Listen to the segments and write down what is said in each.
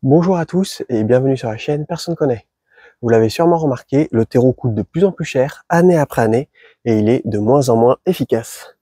Bonjour à tous et bienvenue sur la chaîne Personne Connaît. Vous l'avez sûrement remarqué, le terreau coûte de plus en plus cher, année après année, et il est de moins en moins efficace.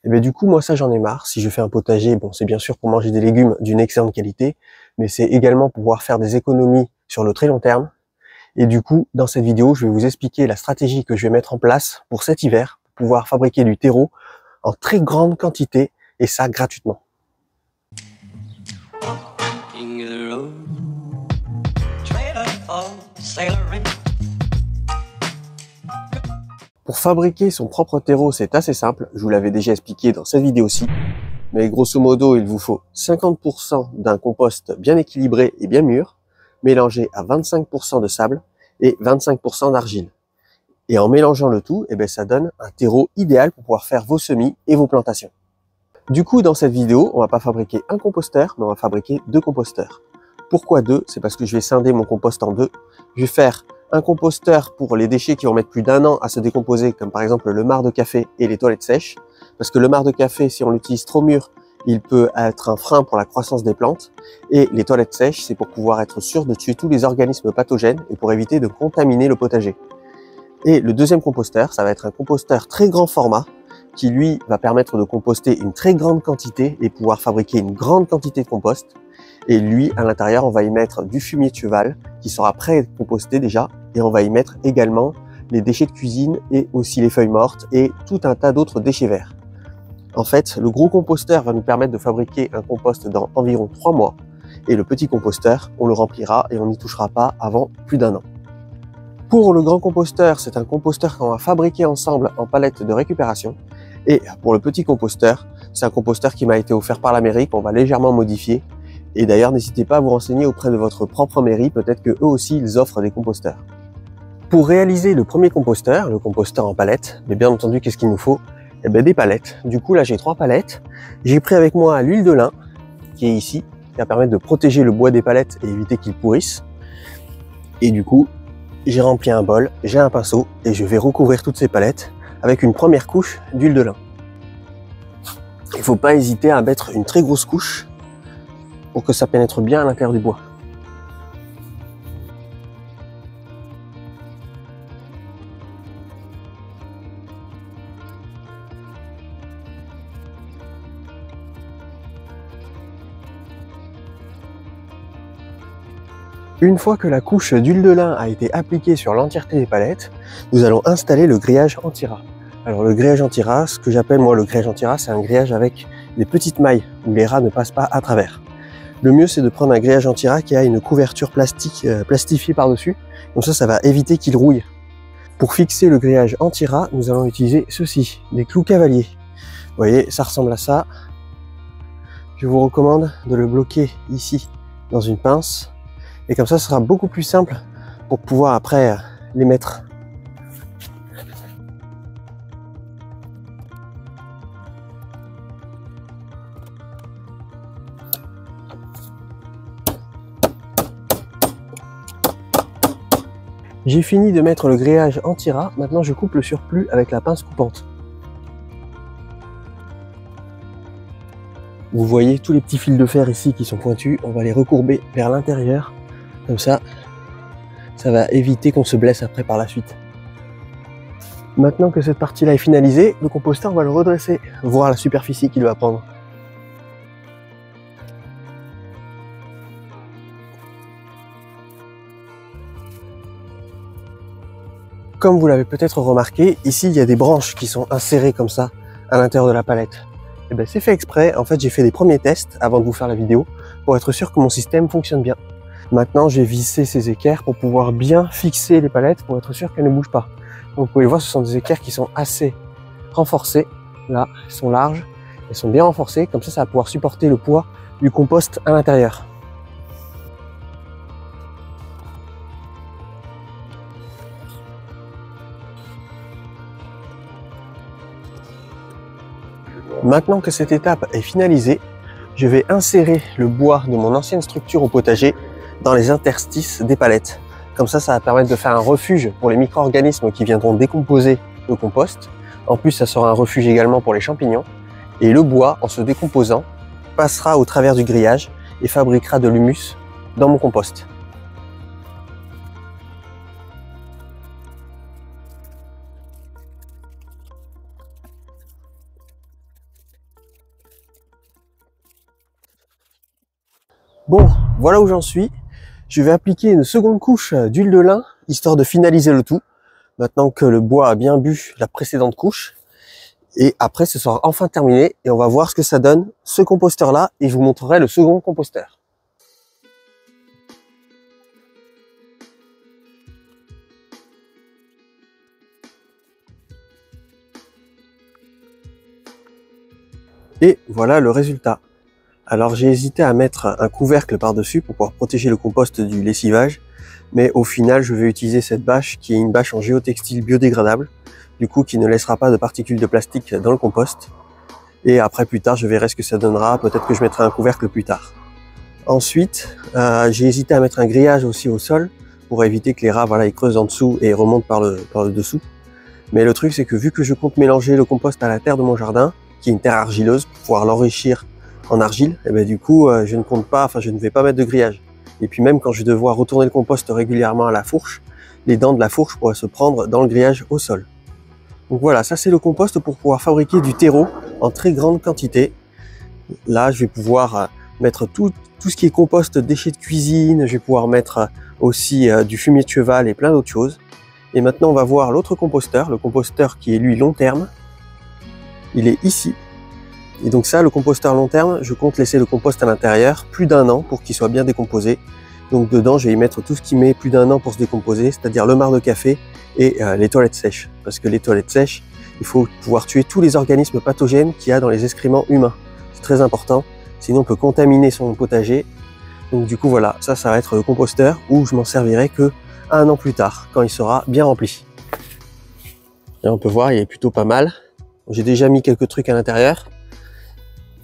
Et bien du coup, moi ça j'en ai marre. Si je fais un potager, bon c'est bien sûr pour manger des légumes d'une excellente qualité, mais c'est également pour pouvoir faire des économies sur le très long terme. Et du coup, dans cette vidéo, je vais vous expliquer la stratégie que je vais mettre en place pour cet hiver, pour pouvoir fabriquer du terreau en très grande quantité, et ça gratuitement. Pour fabriquer son propre terreau, c'est assez simple, je vous l'avais déjà expliqué dans cette vidéo-ci, mais grosso modo, il vous faut 50% d'un compost bien équilibré et bien mûr, mélangé à 25% de sable et 25% d'argile. Et en mélangeant le tout, ça donne un terreau idéal pour pouvoir faire vos semis et vos plantations. Du coup, dans cette vidéo, on va pas fabriquer un composteur, mais on va fabriquer deux composteurs. Pourquoi deux? C'est parce que je vais scinder mon compost en deux. Je vais faire un composteur pour les déchets qui vont mettre plus d'1 an à se décomposer, comme par exemple le marc de café et les toilettes sèches. Parce que le marc de café, si on l'utilise trop mûr, il peut être un frein pour la croissance des plantes. Et les toilettes sèches, c'est pour pouvoir être sûr de tuer tous les organismes pathogènes et pour éviter de contaminer le potager. Et le deuxième composteur, ça va être un composteur très grand format qui lui va permettre de composter une très grande quantité et pouvoir fabriquer une grande quantité de compost. Et lui, à l'intérieur, on va y mettre du fumier de cheval qui sera prêt à être composté déjà. Et on va y mettre également les déchets de cuisine et aussi les feuilles mortes et tout un tas d'autres déchets verts. En fait, le gros composteur va nous permettre de fabriquer un compost dans environ 3 mois. Et le petit composteur, on le remplira et on n'y touchera pas avant plus d'1 an. Pour le grand composteur, c'est un composteur qu'on va fabriquer ensemble en palette de récupération. Et pour le petit composteur, c'est un composteur qui m'a été offert par la mairie, qu'on va légèrement modifier. Et d'ailleurs, n'hésitez pas à vous renseigner auprès de votre propre mairie, peut-être que eux aussi, ils offrent des composteurs. Pour réaliser le premier composteur, le composteur en palette, mais bien entendu, qu'est-ce qu'il nous faut? Des palettes. Du coup, là, j'ai 3 palettes. J'ai pris avec moi l'huile de lin, qui est ici, qui va permettre de protéger le bois des palettes et éviter qu'il pourrisse. Et du coup, j'ai rempli un bol, j'ai un pinceau, et je vais recouvrir toutes ces palettes avec une première couche d'huile de lin. Il ne faut pas hésiter à mettre une très grosse couche pour que ça pénètre bien à l'intérieur du bois. Une fois que la couche d'huile de lin a été appliquée sur l'entièreté des palettes, nous allons installer le grillage anti-rat. Alors le grillage anti-rat, ce que j'appelle moi le grillage anti-rat, c'est un grillage avec des petites mailles où les rats ne passent pas à travers. Le mieux c'est de prendre un grillage anti-rat qui a une couverture plastique plastifiée par-dessus, comme ça va éviter qu'il rouille. Pour fixer le grillage anti-rat, nous allons utiliser ceci, des clous cavaliers. Vous voyez, ça ressemble à ça. Je vous recommande de le bloquer ici dans une pince. Et comme ça, ce sera beaucoup plus simple pour pouvoir après les mettre. J'ai fini de mettre le grillage anti-rat. Maintenant, je coupe le surplus avec la pince coupante. Vous voyez tous les petits fils de fer ici qui sont pointus. On va les recourber vers l'intérieur. Comme ça va éviter qu'on se blesse après par la suite. Maintenant que cette partie-là est finalisée, le composteur, on va le redresser, voir la superficie qu'il va prendre. Comme vous l'avez peut-être remarqué, ici il y a des branches qui sont insérées comme ça à l'intérieur de la palette. C'est fait exprès. En fait, j'ai fait des premiers tests avant de vous faire la vidéo pour être sûr que mon système fonctionne bien. Maintenant, j'ai vissé ces équerres pour pouvoir bien fixer les palettes pour être sûr qu'elles ne bougent pas. Donc, vous pouvez voir, ce sont des équerres qui sont assez renforcées. Là, elles sont larges, elles sont bien renforcées. Comme ça va pouvoir supporter le poids du compost à l'intérieur. Maintenant que cette étape est finalisée, je vais insérer le bois de mon ancienne structure au potager dans les interstices des palettes. Comme ça va permettre de faire un refuge pour les micro-organismes qui viendront décomposer le compost. En plus, ça sera un refuge également pour les champignons. Et le bois, en se décomposant, passera au travers du grillage et fabriquera de l'humus dans mon compost. Bon, voilà où j'en suis. Je vais appliquer une seconde couche d'huile de lin, histoire de finaliser le tout. Maintenant que le bois a bien bu la précédente couche. Et après, ce sera enfin terminé. Et on va voir ce que ça donne, ce composteur-là. Et je vous montrerai le second composteur. Et voilà le résultat. Alors j'ai hésité à mettre un couvercle par-dessus pour pouvoir protéger le compost du lessivage, mais au final je vais utiliser cette bâche qui est une bâche en géotextile biodégradable, du coup qui ne laissera pas de particules de plastique dans le compost. Et après plus tard je verrai ce que ça donnera, peut-être que je mettrai un couvercle plus tard. Ensuite j'ai hésité à mettre un grillage aussi au sol pour éviter que les rats ils creusent en dessous et remontent par le dessous. Mais le truc c'est que vu que je compte mélanger le compost à la terre de mon jardin, qui est une terre argileuse, pour pouvoir l'enrichir en argile, et ben du coup je ne vais pas mettre de grillage. Et puis même quand je vais devoir retourner le compost régulièrement à la fourche, les dents de la fourche pourraient se prendre dans le grillage au sol. Donc voilà, ça c'est le compost pour pouvoir fabriquer du terreau en très grande quantité. Là je vais pouvoir mettre tout ce qui est compost, déchets de cuisine, je vais pouvoir mettre aussi du fumier de cheval et plein d'autres choses. Et maintenant on va voir l'autre composteur, le composteur qui est lui long terme. Il est ici. Et donc ça, le composteur long terme, je compte laisser le compost à l'intérieur plus d'1 an pour qu'il soit bien décomposé. Donc dedans, je vais y mettre tout ce qui met plus d'1 an pour se décomposer, c'est-à-dire le marc de café et les toilettes sèches. Parce que les toilettes sèches, il faut pouvoir tuer tous les organismes pathogènes qu'il y a dans les excréments humains. C'est très important, sinon on peut contaminer son potager. Donc du coup voilà, ça va être le composteur où je m'en servirai que 1 an plus tard, quand il sera bien rempli. Et on peut voir, il est plutôt pas mal. J'ai déjà mis quelques trucs à l'intérieur.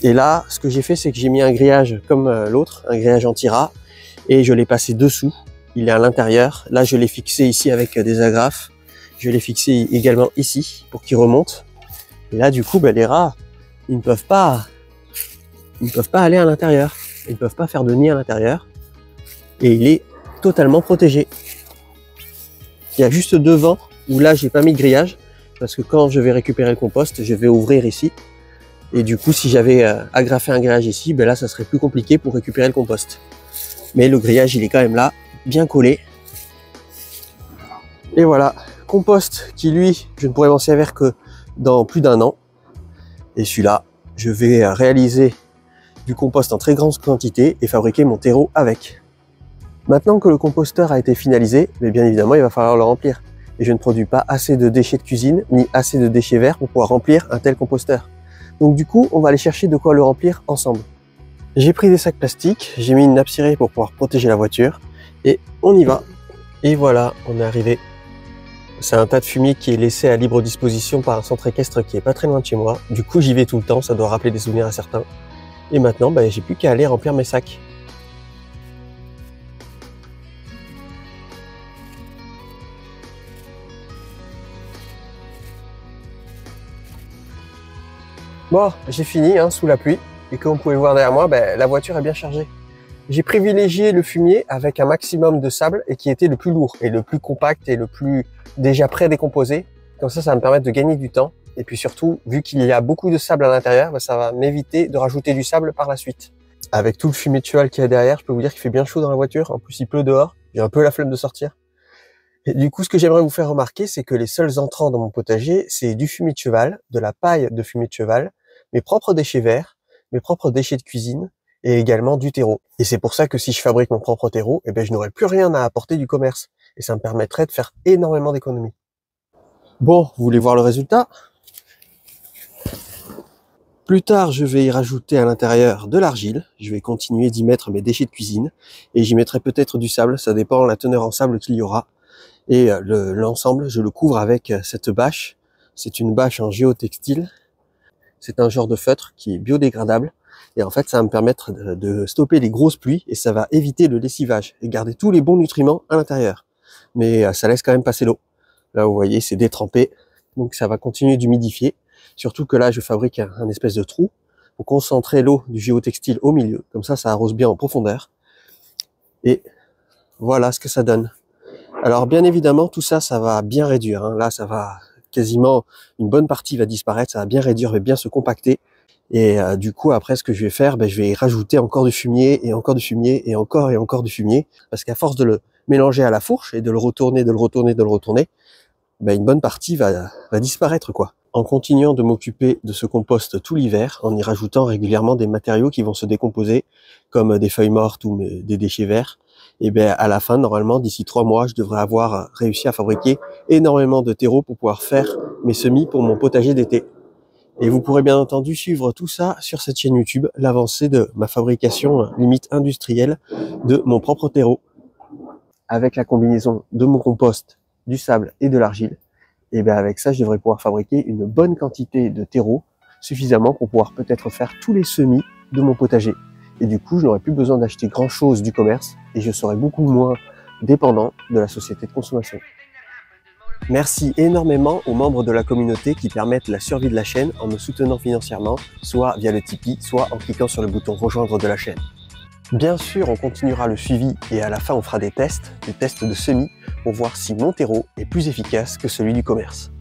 Et là, ce que j'ai fait, c'est que j'ai mis un grillage comme l'autre, un grillage anti-rat, et je l'ai passé dessous. Il est à l'intérieur. Là, je l'ai fixé ici avec des agrafes. Je l'ai fixé également ici pour qu'il remonte. Et là, du coup, les rats, ils ne peuvent pas aller à l'intérieur. Ils ne peuvent pas faire de nid à l'intérieur. Et il est totalement protégé. Il y a juste devant où là, j'ai pas mis de grillage parce que quand je vais récupérer le compost, je vais ouvrir ici. Et du coup, si j'avais agrafé un grillage ici, là, ça serait plus compliqué pour récupérer le compost. Mais le grillage, il est quand même là, bien collé. Et voilà, compost qui, lui, je ne pourrai m'en servir que dans plus d'1 an. Et celui-là, je vais réaliser du compost en très grande quantité et fabriquer mon terreau avec. Maintenant que le composteur a été finalisé, bien évidemment, il va falloir le remplir. Et je ne produis pas assez de déchets de cuisine, ni assez de déchets verts pour pouvoir remplir un tel composteur. Donc du coup, on va aller chercher de quoi le remplir ensemble. J'ai pris des sacs plastiques, j'ai mis une nappe cirée pour pouvoir protéger la voiture, et on y va. Et voilà, on est arrivé. C'est un tas de fumier qui est laissé à libre disposition par un centre équestre qui est pas très loin de chez moi. Du coup, j'y vais tout le temps, ça doit rappeler des souvenirs à certains. Et maintenant, j'ai plus qu'à aller remplir mes sacs. Bon, j'ai fini sous la pluie. Et comme vous pouvez voir derrière moi, la voiture est bien chargée. J'ai privilégié le fumier avec un maximum de sable et qui était le plus lourd et le plus compact et le plus déjà prêt à décomposer. Comme ça va me permettre de gagner du temps. Et puis surtout, vu qu'il y a beaucoup de sable à l'intérieur, ça va m'éviter de rajouter du sable par la suite. Avec tout le fumier de cheval qu'il y a derrière, je peux vous dire qu'il fait bien chaud dans la voiture. En plus, il pleut dehors. J'ai un peu la flemme de sortir. Et du coup, ce que j'aimerais vous faire remarquer, c'est que les seuls entrants dans mon potager, c'est du fumier de cheval, de la paille de fumier de cheval, mes propres déchets verts, mes propres déchets de cuisine et également du terreau. Et c'est pour ça que si je fabrique mon propre terreau, je n'aurai plus rien à apporter du commerce. Et ça me permettrait de faire énormément d'économies. Bon, vous voulez voir le résultat? Plus tard, je vais y rajouter à l'intérieur de l'argile. Je vais continuer d'y mettre mes déchets de cuisine. Et j'y mettrai peut-être du sable, ça dépend de la teneur en sable qu'il y aura. Et l'ensemble, je le couvre avec cette bâche. C'est une bâche en géotextile. C'est un genre de feutre qui est biodégradable. Et en fait, ça va me permettre de stopper les grosses pluies et ça va éviter le lessivage et garder tous les bons nutriments à l'intérieur. Mais ça laisse quand même passer l'eau. Là, vous voyez, c'est détrempé. Donc, ça va continuer d'humidifier. Surtout que là, je fabrique un espèce de trou pour concentrer l'eau du géotextile au milieu. Comme ça arrose bien en profondeur. Et voilà ce que ça donne. Alors bien évidemment, tout ça, ça va bien réduire, hein. Là, ça va quasiment, une bonne partie va disparaître, ça va bien réduire, va bien se compacter. Et du coup, après, ce que je vais faire, je vais rajouter encore du fumier, et encore du fumier, et encore du fumier. Parce qu'à force de le mélanger à la fourche, et de le retourner, une bonne partie va disparaître, quoi. En continuant de m'occuper de ce compost tout l'hiver, en y rajoutant régulièrement des matériaux qui vont se décomposer, comme des feuilles mortes ou des déchets verts, et à la fin, normalement, d'ici 3 mois, je devrais avoir réussi à fabriquer énormément de terreau pour pouvoir faire mes semis pour mon potager d'été. Et vous pourrez bien entendu suivre tout ça sur cette chaîne YouTube, l'avancée de ma fabrication limite industrielle de mon propre terreau, avec la combinaison de mon compost, du sable et de l'argile. Et avec ça, je devrais pouvoir fabriquer une bonne quantité de terreau, suffisamment pour pouvoir peut-être faire tous les semis de mon potager. Et du coup, je n'aurai plus besoin d'acheter grand chose du commerce et je serai beaucoup moins dépendant de la société de consommation. Merci énormément aux membres de la communauté qui permettent la survie de la chaîne en me soutenant financièrement, soit via le Tipeee, soit en cliquant sur le bouton rejoindre de la chaîne. Bien sûr, on continuera le suivi et à la fin on fera des tests de semis pour voir si mon terreau est plus efficace que celui du commerce.